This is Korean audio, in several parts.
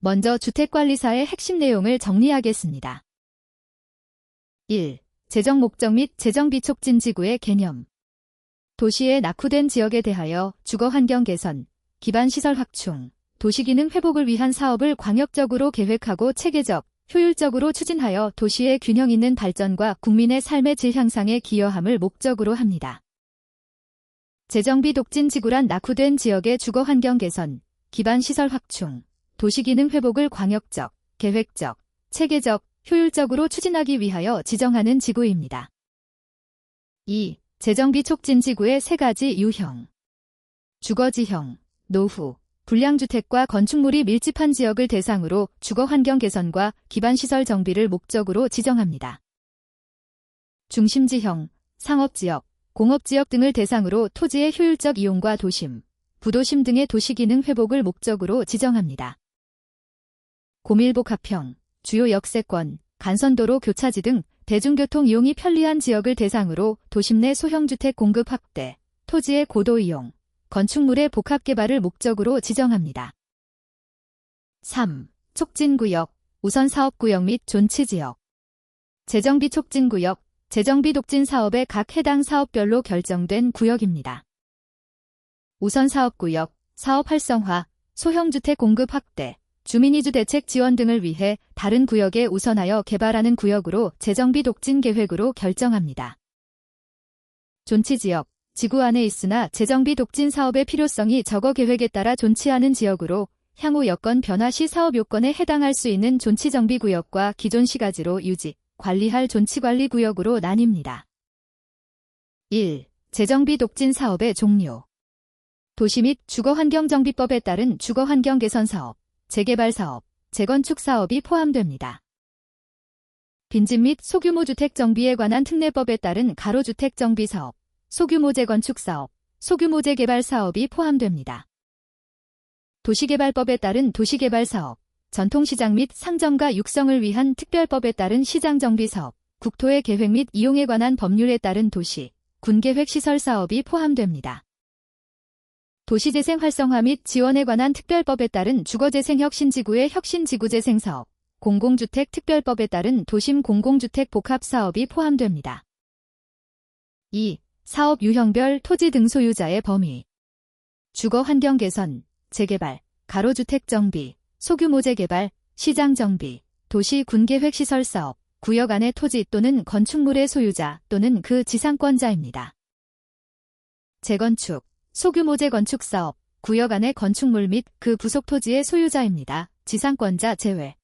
먼저 주택관리사의 핵심 내용을 정리하겠습니다. 1. 재정 목적 및 재정비 촉진지구의 개념. 도시의 낙후된 지역에 대하여 주거환경 개선, 기반시설 확충, 도시기능 회복을 위한 사업을 광역적으로 계획하고 체계적, 효율적으로 추진하여 도시의 균형 있는 발전과 국민의 삶의 질 향상에 기여함을 목적으로 합니다. 재정비 독진지구란 낙후된 지역의 주거환경 개선, 기반시설 확충, 도시기능 회복을 광역적, 계획적, 체계적, 효율적으로 추진하기 위하여 지정하는 지구입니다. 2. 재정비 촉진지구의 세 가지 유형. 주거지형, 노후, 불량주택과 건축물이 밀집한 지역을 대상으로 주거환경 개선과 기반시설 정비를 목적으로 지정합니다. 중심지형, 상업지역, 공업지역 등을 대상으로 토지의 효율적 이용과 도심, 부도심 등의 도시기능 회복을 목적으로 지정합니다. 고밀복합형, 주요 역세권, 간선도로 교차지 등 대중교통 이용이 편리한 지역을 대상으로 도심 내 소형주택 공급 확대, 토지의 고도 이용, 건축물의 복합개발을 목적으로 지정합니다. 3. 촉진구역, 우선사업구역 및 존치지역. 재정비 촉진구역, 재정비 독진 사업의 각 해당 사업별로 결정된 구역입니다. 우선사업구역, 사업 활성화, 소형주택 공급 확대, 주민이주 대책 지원 등을 위해 다른 구역에 우선하여 개발하는 구역으로 재정비 독진 계획으로 결정합니다. 존치지역, 지구 안에 있으나 재정비 독진 사업의 필요성이 적어 계획에 따라 존치하는 지역으로 향후 여건 변화 시 사업 요건에 해당할 수 있는 존치정비구역과 기존 시가지로 유지, 관리할 존치관리구역으로 나뉩니다. 1. 재정비 독진 사업의 종류. 도시 및 주거환경정비법에 따른 주거환경 개선 사업, 재개발 사업, 재건축 사업이 포함됩니다. 빈집 및 소규모 주택 정비에 관한 특례법에 따른 가로주택 정비 사업, 소규모 재건축 사업, 소규모 재개발 사업이 포함됩니다. 도시개발법에 따른 도시개발 사업, 전통시장 및 상점가 육성을 위한 특별법에 따른 시장정비 사업, 국토의 계획 및 이용에 관한 법률에 따른 도시, 군계획시설 사업이 포함됩니다. 도시재생 활성화 및 지원에 관한 특별법에 따른 주거재생 혁신지구의 혁신지구재생 사업, 공공주택 특별법에 따른 도심 공공주택 복합사업이 포함됩니다. 2. 사업 유형별 토지 등 소유자의 범위. 주거환경 개선, 재개발, 가로주택 정비, 소규모 재개발, 시장 정비, 도시 군계획시설 사업, 구역 안의 토지 또는 건축물의 소유자 또는 그 지상권자입니다. 재건축, 소규모 재건축 사업, 구역 안의 건축물 및 그 부속 토지의 소유자입니다. 지상권자 제외.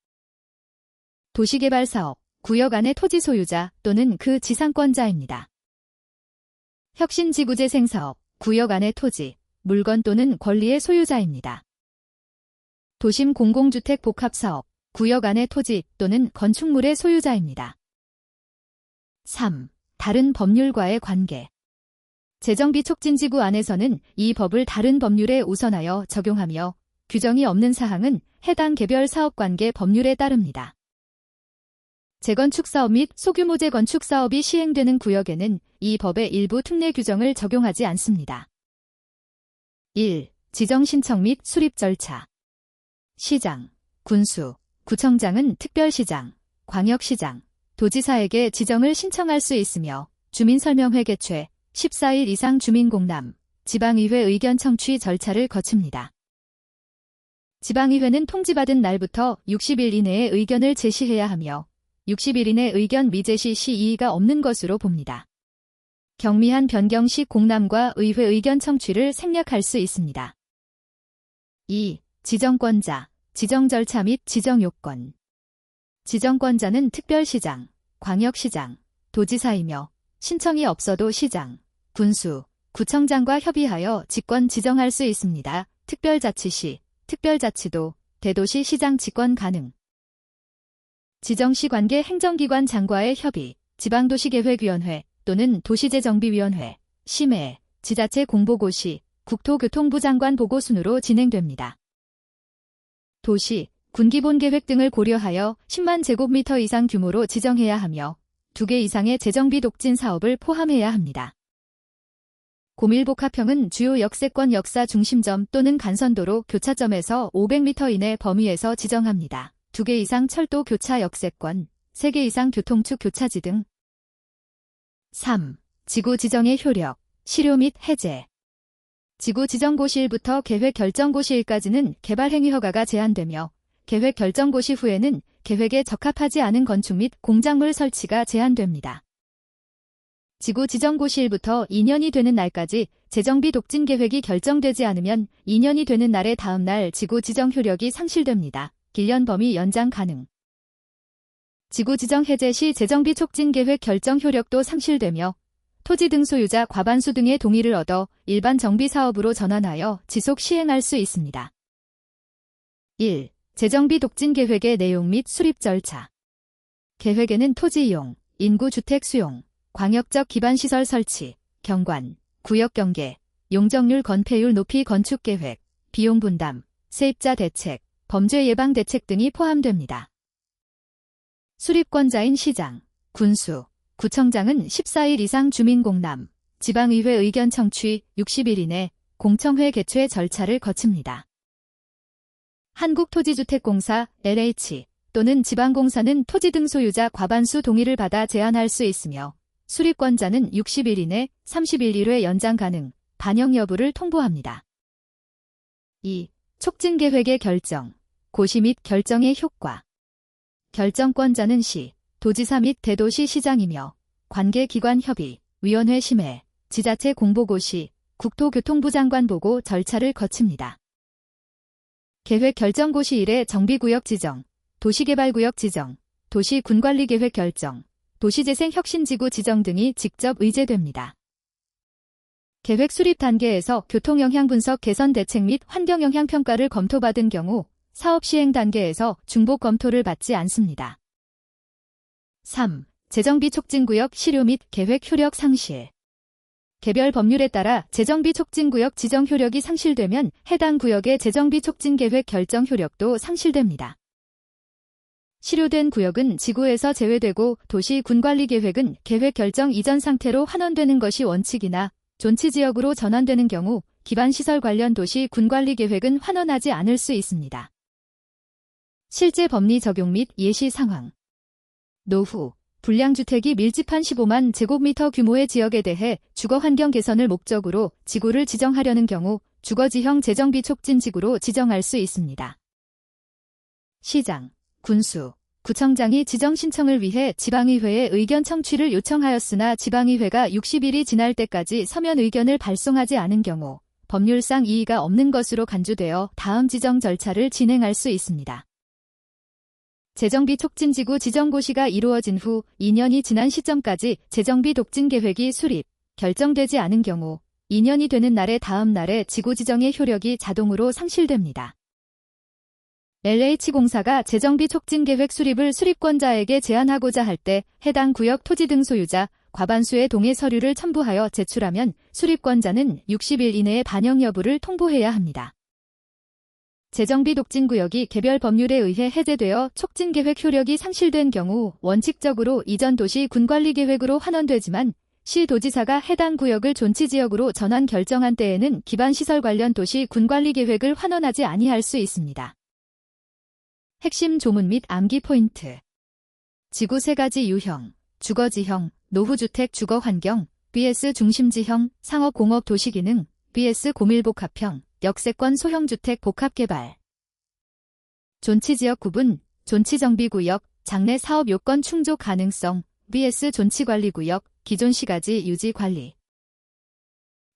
도시개발 사업, 구역 안의 토지 소유자 또는 그 지상권자입니다. 혁신지구재생 사업, 구역 안의 토지, 물건 또는 권리의 소유자입니다. 도심 공공주택 복합사업, 구역 안의 토지 또는 건축물의 소유자입니다. 3. 다른 법률과의 관계. 재정비 촉진지구 안에서는 이 법을 다른 법률에 우선하여 적용하며 규정이 없는 사항은 해당 개별 사업관계 법률에 따릅니다. 재건축 사업 및 소규모 재건축 사업이 시행되는 구역에는 이 법의 일부 특례 규정을 적용하지 않습니다. 1. 지정 신청 및 수립 절차. 시장, 군수, 구청장은 특별시장, 광역시장, 도지사에게 지정을 신청할 수 있으며 주민설명회 개최, 14일 이상 주민공람, 지방의회 의견 청취 절차를 거칩니다. 지방의회는 통지받은 날부터 60일 이내에 의견을 제시해야 하며 60일 이내 의견 미제시 시 이의가 없는 것으로 봅니다. 경미한 변경 시 공람과 의회 의견 청취를 생략할 수 있습니다. 2. 지정권자, 지정 절차 및 지정 요건. 지정권자는 특별시장, 광역시장, 도지사이며 신청이 없어도 시장, 군수, 구청장과 협의하여 직권 지정할 수 있습니다. 특별자치시, 특별자치도, 대도시 시장 직권 가능. 지정시 관계 행정기관 장과의 협의, 지방도시계획위원회 또는 도시재정비위원회, 심의, 지자체 공보고시, 국토교통부 장관 보고 순으로 진행됩니다. 도시, 군기본계획 등을 고려하여 10만 제곱미터 이상 규모로 지정해야 하며 2개 이상의 재정비 독진 사업을 포함해야 합니다. 고밀복합형은 주요 역세권 역사 중심점 또는 간선도로 교차점에서 500m 이내 범위에서 지정합니다. 2개 이상 철도 교차 역세권, 3개 이상 교통축 교차지 등. 3. 지구 지정의 효력, 실효 및 해제. 지구 지정고시일부터 계획 결정고시일까지는 개발행위 허가가 제한되며 계획 결정고시 후에는 계획에 적합하지 않은 건축 및 공작물 설치가 제한됩니다. 지구 지정고시일부터 2년이 되는 날까지 재정비 독진 계획이 결정되지 않으면 2년이 되는 날의 다음 날 지구 지정 효력이 상실됩니다. 기년 범위 연장 가능. 지구 지정 해제 시 재정비 촉진 계획 결정 효력도 상실되며 토지 등 소유자 과반수 등의 동의를 얻어 일반 정비 사업으로 전환하여 지속 시행할 수 있습니다. 1. 재정비 독진 계획의 내용 및 수립 절차. 계획에는 토지 이용, 인구 주택 수용, 광역적 기반시설 설치, 경관, 구역 경계, 용적률 건폐율 높이 건축 계획, 비용 분담, 세입자 대책, 범죄 예방 대책 등이 포함됩니다. 수립권자인 시장, 군수, 구청장은 14일 이상 주민 공람, 지방의회 의견 청취 60일 이내 공청회 개최 절차를 거칩니다. 한국토지주택공사 LH 또는 지방공사는 토지 등 소유자 과반수 동의를 받아 제한할 수 있으며 수립권자는 60일 이내 30일 1회 연장 가능, 반영 여부를 통보합니다. 2. 촉진계획의 결정, 고시 및 결정의 효과. 결정권자는 시, 도지사 및 대도시 시장이며 관계기관 협의, 위원회 심의, 지자체 공보고시, 국토교통부 장관 보고 절차를 거칩니다. 계획 결정고시 일에 정비구역 지정, 도시개발구역 지정, 도시군관리계획 결정, 도시재생혁신지구 지정 등이 직접 의제됩니다. 계획 수립 단계에서 교통영향 분석 개선 대책 및 환경영향 평가를 검토받은 경우 사업 시행 단계에서 중복 검토를 받지 않습니다. 3. 재정비 촉진구역 실효 및 계획 효력 상실. 개별 법률에 따라 재정비 촉진구역 지정 효력이 상실되면 해당 구역의 재정비 촉진계획 결정 효력도 상실됩니다. 실효된 구역은 지구에서 제외되고 도시군관리계획은 계획 결정 이전 상태로 환원되는 것이 원칙이나 존치지역으로 전환되는 경우 기반시설 관련 도시군관리계획은 환원하지 않을 수 있습니다. 실제 법리 적용 및 예시 상황. 노후, 불량주택이 밀집한 15만 제곱미터 규모의 지역에 대해 주거환경 개선을 목적으로 지구를 지정하려는 경우 주거지형 재정비 촉진지구로 지정할 수 있습니다. 시장, 군수, 구청장이 지정 신청을 위해 지방의회에 의견 청취를 요청하였으나 지방의회가 60일이 지날 때까지 서면 의견을 발송하지 않은 경우 법률상 이의가 없는 것으로 간주되어 다음 지정 절차를 진행할 수 있습니다. 재정비 촉진지구 지정고시가 이루어진 후 2년이 지난 시점까지 재정비 독진 계획이 수립, 결정되지 않은 경우 2년이 되는 날의 다음 날에 지구 지정의 효력이 자동으로 상실됩니다. LH공사가 재정비 촉진계획 수립을 수립권자에게 제한하고자 할 때 해당 구역 토지 등 소유자 과반수의 동의 서류를 첨부하여 제출하면 수립권자는 60일 이내에 반영 여부를 통보해야 합니다. 재정비 독진구역이 개별 법률에 의해 해제되어 촉진계획 효력이 상실된 경우 원칙적으로 이전 도시 군관리계획으로 환원되지만 시도지사가 해당 구역을 존치지역으로 전환 결정한 때에는 기반시설 관련 도시 군관리계획을 환원하지 아니할 수 있습니다. 핵심 조문 및 암기 포인트. 지구 3가지 유형, 주거지형, 노후주택 주거환경, vs 중심지형, 상업공업 도시기능, vs 고밀복합형, 역세권 소형주택 복합개발. 존치지역 구분, 존치정비구역, 장래 사업 요건 충족 가능성, vs 존치관리구역, 기존 시가지 유지관리.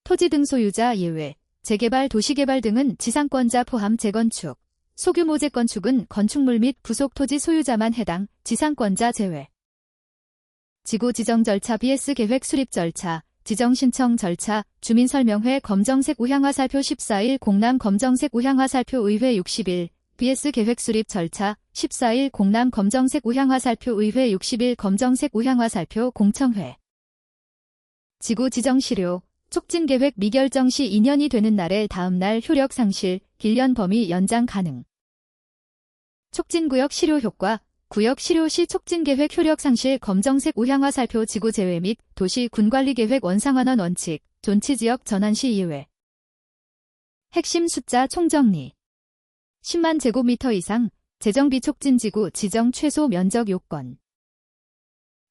토지 등 소유자 예외, 재개발 도시개발 등은 지상권자 포함 재건축. 소규모 재건축은 건축물 및 부속 토지 소유자만 해당, 지상권자 제외. 지구 지정 절차 vs 계획 수립 절차, 지정 신청 절차, 주민설명회 검정색 우향화살표 14일 공람 검정색 우향화살표 의회 60일, vs 계획 수립 절차, 14일 공람 검정색 우향화살표 의회 60일 검정색 우향화살표 공청회. 지구 지정 실효, 촉진계획 미결정 시 2년이 되는 날의 다음 날 효력 상실, 길년 범위 연장 가능. 촉진구역 실효 효과, 구역 실효 시 촉진계획 효력 상실 검정색 우향화살표 지구 제외 및 도시 군관리계획 원상환원 원칙, 존치지역 전환시 이외. 핵심 숫자 총정리. 10만 제곱미터 이상 재정비촉진지구 지정 최소 면적 요건.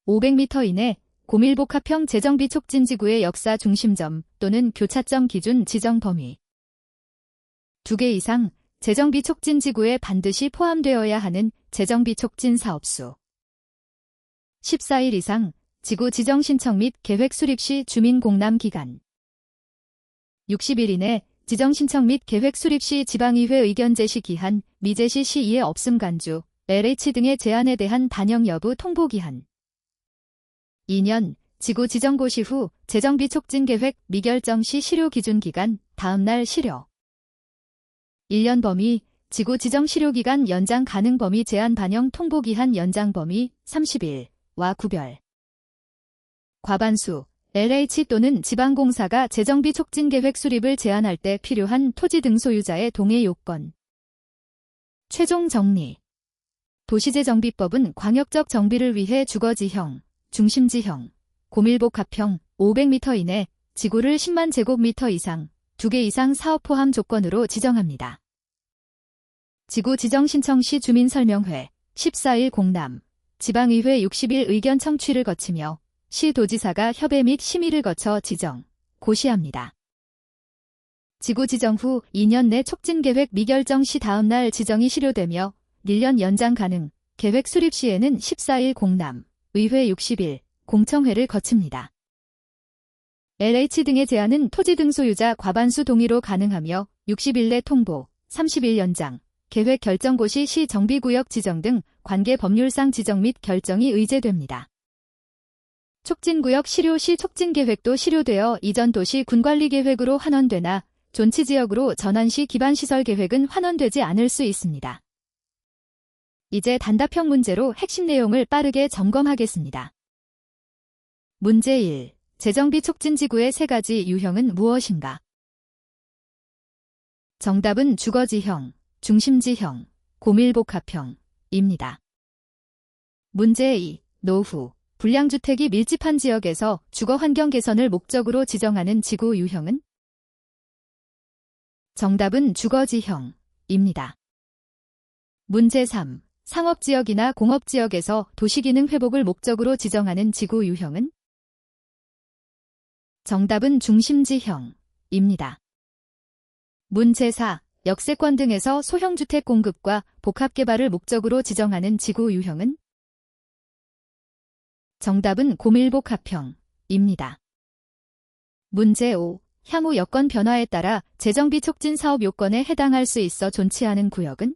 500m 이내 고밀복합형 재정비촉진지구의 역사 중심점 또는 교차점 기준 지정 범위. 2개 이상 재정비촉진지구에 반드시 포함되어야 하는 재정비촉진 사업수. 14일 이상 지구 지정 신청 및 계획 수립 시 주민 공람 기간. 60일 이내 지정 신청 및 계획 수립 시 지방의회 의견 제시 기한, 미제시 시에 없음 간주, LH 등의 제안에 대한 반영 여부 통보 기한. 2년 지구 지정 고시 후 재정비 촉진 계획 미결정 시 실효 기준 기간, 다음 날 실효. 1년 범위 지구 지정 실효 기간 연장 가능 범위 제한 반영 통보 기한 연장 범위 30일과 구별. 과반수 LH 또는 지방공사가 재정비 촉진 계획 수립을 제한할 때 필요한 토지 등 소유자의 동의 요건. 최종 정리. 도시재정비법은 광역적 정비를 위해 주거지형, 중심지형, 고밀복합형 500m 이내 지구를 10만 제곱미터 이상, 2개 이상 사업 포함 조건으로 지정합니다. 지구 지정 신청 시 주민설명회, 14일 공람, 지방의회 60일 의견 청취를 거치며 시도지사가 협의 및 심의를 거쳐 지정, 고시합니다. 지구 지정 후 2년 내 촉진계획 미결정 시 다음 날 지정이 실효되며 1년 연장 가능, 계획 수립 시에는 14일 공람, 의회 60일, 공청회를 거칩니다. LH 등의 제안은 토지 등 소유자 과반수 동의로 가능하며 60일 내 통보, 30일 연장, 계획 결정고시 시 정비구역 지정 등 관계 법률상 지정 및 결정이 의제됩니다. 촉진구역 실효 시 촉진계획도 실효되어 이전 도시 군관리계획으로 환원되나 존치지역으로 전환 시 기반시설 계획은 환원되지 않을 수 있습니다. 이제 단답형 문제로 핵심 내용을 빠르게 점검하겠습니다. 문제 1. 재정비 촉진지구의 3가지 유형은 무엇인가? 정답은 주거지형, 중심지형, 고밀복합형입니다. 문제 2. 노후, 불량주택이 밀집한 지역에서 주거환경 개선을 목적으로 지정하는 지구 유형은? 정답은 주거지형입니다. 문제 3. 상업지역이나 공업지역에서 도시기능 회복을 목적으로 지정하는 지구 유형은? 정답은 중심지형입니다. 문제 4. 역세권 등에서 소형주택 공급과 복합개발을 목적으로 지정하는 지구 유형은? 정답은 고밀복합형입니다. 문제 5. 향후 여건 변화에 따라 재정비 촉진 사업 요건에 해당할 수 있어 존치하는 구역은?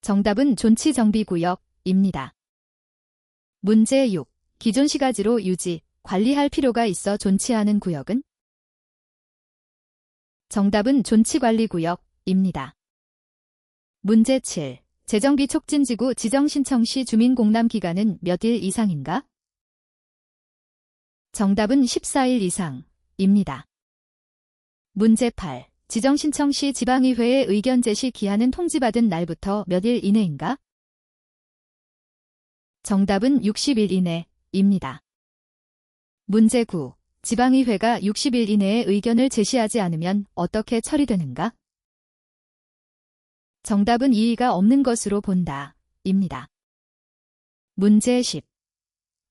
정답은 존치정비구역입니다. 문제 6. 기존 시가지로 유지, 관리할 필요가 있어 존치하는 구역은? 정답은 존치관리구역입니다. 문제 7. 재정비 촉진지구 지정 신청 시 주민 공람 기간은 몇 일 이상인가? 정답은 14일 이상입니다. 문제 8. 지정 신청 시 지방의회의 의견 제시 기한은 통지받은 날부터 몇 일 이내인가? 정답은 60일 이내입니다. 문제 9. 지방의회가 60일 이내에 의견을 제시하지 않으면 어떻게 처리되는가? 정답은 이의가 없는 것으로 본다. 입니다. 문제 10.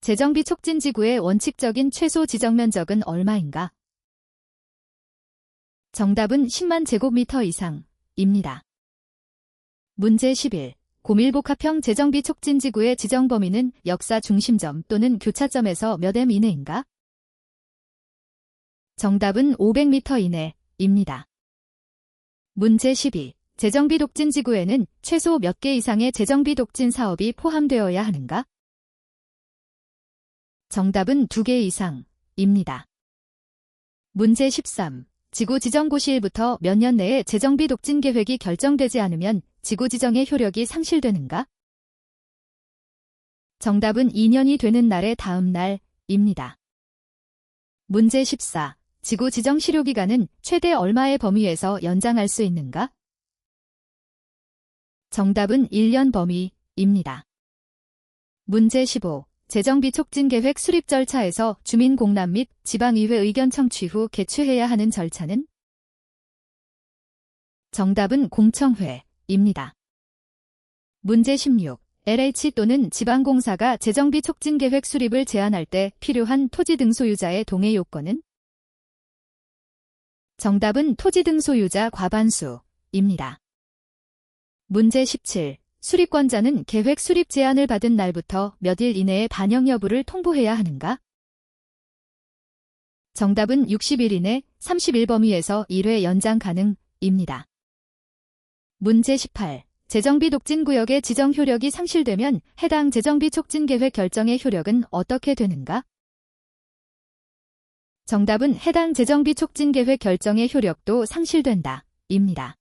재정비 촉진지구의 원칙적인 최소 지정면적은 얼마인가? 정답은 10만 제곱미터 이상입니다. 문제 11. 고밀복합형 재정비 촉진지구의 지정 범위는 역사 중심점 또는 교차점에서 몇 m 이내인가? 정답은 500m 이내입니다. 문제 12. 재정비 독진지구에는 최소 몇 개 이상의 재정비 독진 사업이 포함되어야 하는가? 정답은 2개 이상입니다. 문제 13. 지구 지정 고시일부터 몇 년 내에 재정비 독진 계획이 결정되지 않으면 지구 지정의 효력이 상실되는가? 정답은 2년이 되는 날의 다음 날입니다. 문제 14. 지구 지정 실효기간은 최대 얼마의 범위에서 연장할 수 있는가? 정답은 1년 범위입니다. 문제 15. 재정비 촉진 계획 수립 절차에서 주민 공람 및 지방의회 의견 청취 후 개최해야 하는 절차는? 정답은 공청회입니다. 문제 16. LH 또는 지방공사가 재정비 촉진 계획 수립을 제안할 때 필요한 토지 등 소유자의 동의 요건은? 정답은 토지 등 소유자 과반수입니다. 문제 17. 수립권자는 계획 수립 제안을 받은 날부터 몇 일 이내에 반영 여부를 통보해야 하는가? 정답은 60일 이내 30일 범위에서 1회 연장 가능입니다. 문제 18. 재정비 독진구역의 지정 효력이 상실되면 해당 재정비 촉진 계획 결정의 효력은 어떻게 되는가? 정답은 해당 재정비 촉진 계획 결정의 효력도 상실된다. 입니다.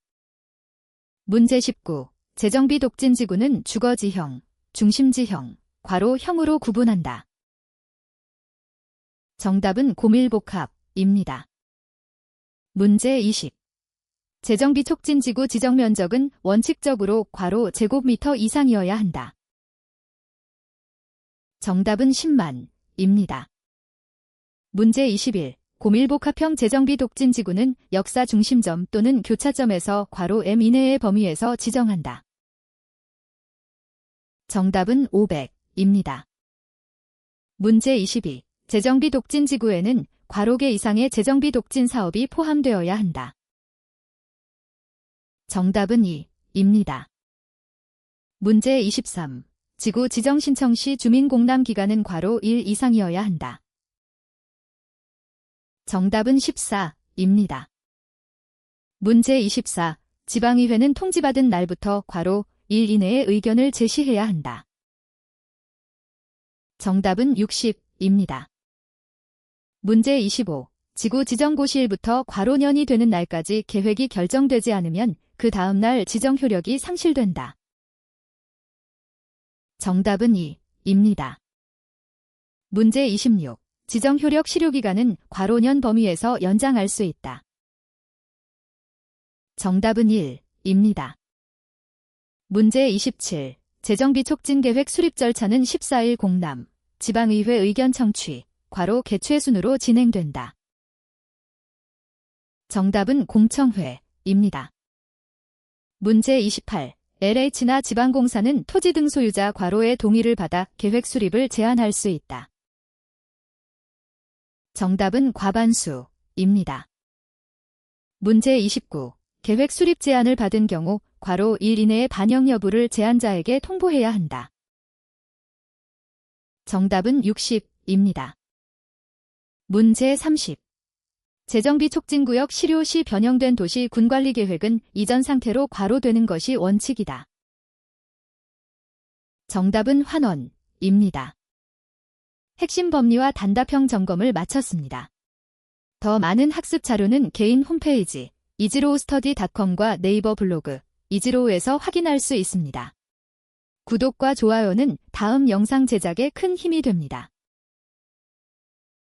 문제 19. 재정비 독진지구는 주거지형, 중심지형, 괄호형으로 구분한다. 정답은 고밀복합입니다. 문제 20. 재정비 촉진지구 지정 면적은 원칙적으로 괄호 제곱미터 이상이어야 한다. 정답은 10만입니다. 문제 21. 고밀복합형 재정비 독진지구는 역사 중심점 또는 교차점에서 괄호 M 이내의 범위에서 지정한다. 정답은 500입니다. 문제 22. 재정비 독진지구에는 괄호개 이상의 재정비 독진 사업이 포함되어야 한다. 정답은 2입니다. 문제 23. 지구 지정 신청 시 주민 공람 기간은 괄호 1 이상이어야 한다. 정답은 14입니다. 문제 24. 지방의회는 통지받은 날부터 괄호 1 이내에 의견을 제시해야 한다. 정답은 60입니다. 문제 25. 지구 지정 고시일부터 괄호년이 되는 날까지 계획이 결정되지 않으면 그 다음 날 지정 효력이 상실된다. 정답은 2입니다. 문제 26. 지정 효력 실효기간은 괄호년 범위에서 연장할 수 있다. 정답은 1입니다. 문제 27. 재정비 촉진 계획 수립 절차는 14일 공람, 지방의회 의견 청취, 괄호 개최 순으로 진행된다. 정답은 공청회입니다. 문제 28. LH나 지방공사는 토지 등 소유자 괄호의 동의를 받아 계획 수립을 제안할 수 있다. 정답은 과반수입니다. 문제 29. 계획 수립 제안을 받은 경우 괄호 1 이내의 반영 여부를 제안자에게 통보해야 한다. 정답은 60입니다. 문제 30. 재정비 촉진구역 실효 시 변형된 도시 군관리 계획은 이전 상태로 괄호되는 것이 원칙이다. 정답은 환원입니다. 핵심 법리와 단답형 점검을 마쳤습니다. 더 많은 학습 자료는 개인 홈페이지 이지로우스터디.com과 네이버 블로그 이지로우에서 확인할 수 있습니다. 구독과 좋아요는 다음 영상 제작에 큰 힘이 됩니다.